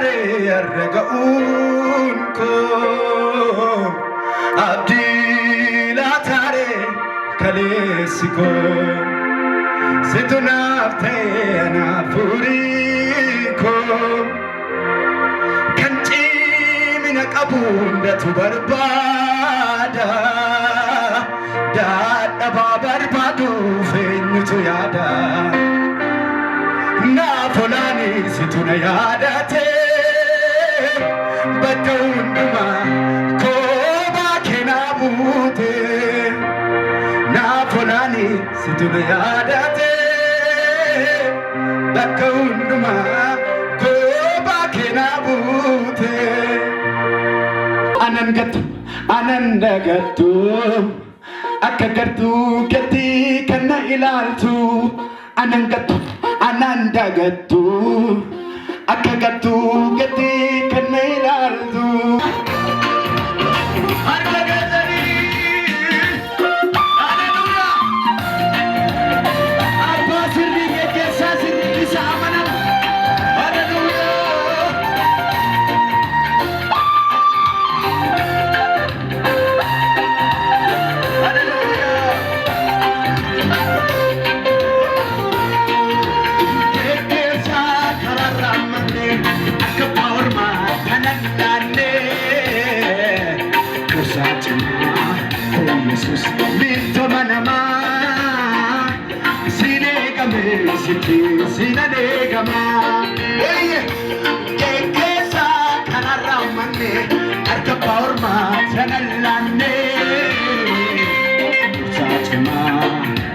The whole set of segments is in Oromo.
tare arraga'unko abdila tare kalesiko situnafte anafuriko kanchi mina kabunda tubarbada da barbadu fenyutu yada na fulani situna yadate badunduma ko ba kenabute na fulani situna yadate badunduma ko ba kenabute anandagatu akagartu kati kana ilaltu anandagatu akagartu kati kana ilaltu argagazari haleluya abba sirri kesa sirri samana haleluya Jesus bintu manama sine kame siti sinane kama kekesa kanaramane arka paurma sanalane sachma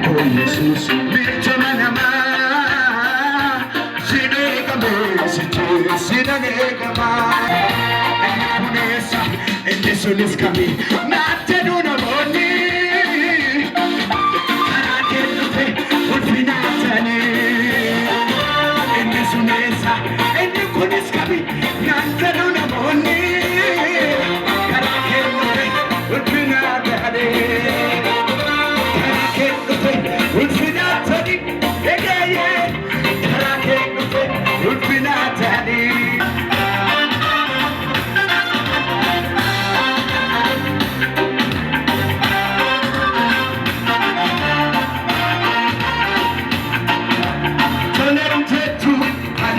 ko Jesus bintu manama sine kame siti sinane kama punesa Jesus coming not to do no money in this mesa and you could escape not to do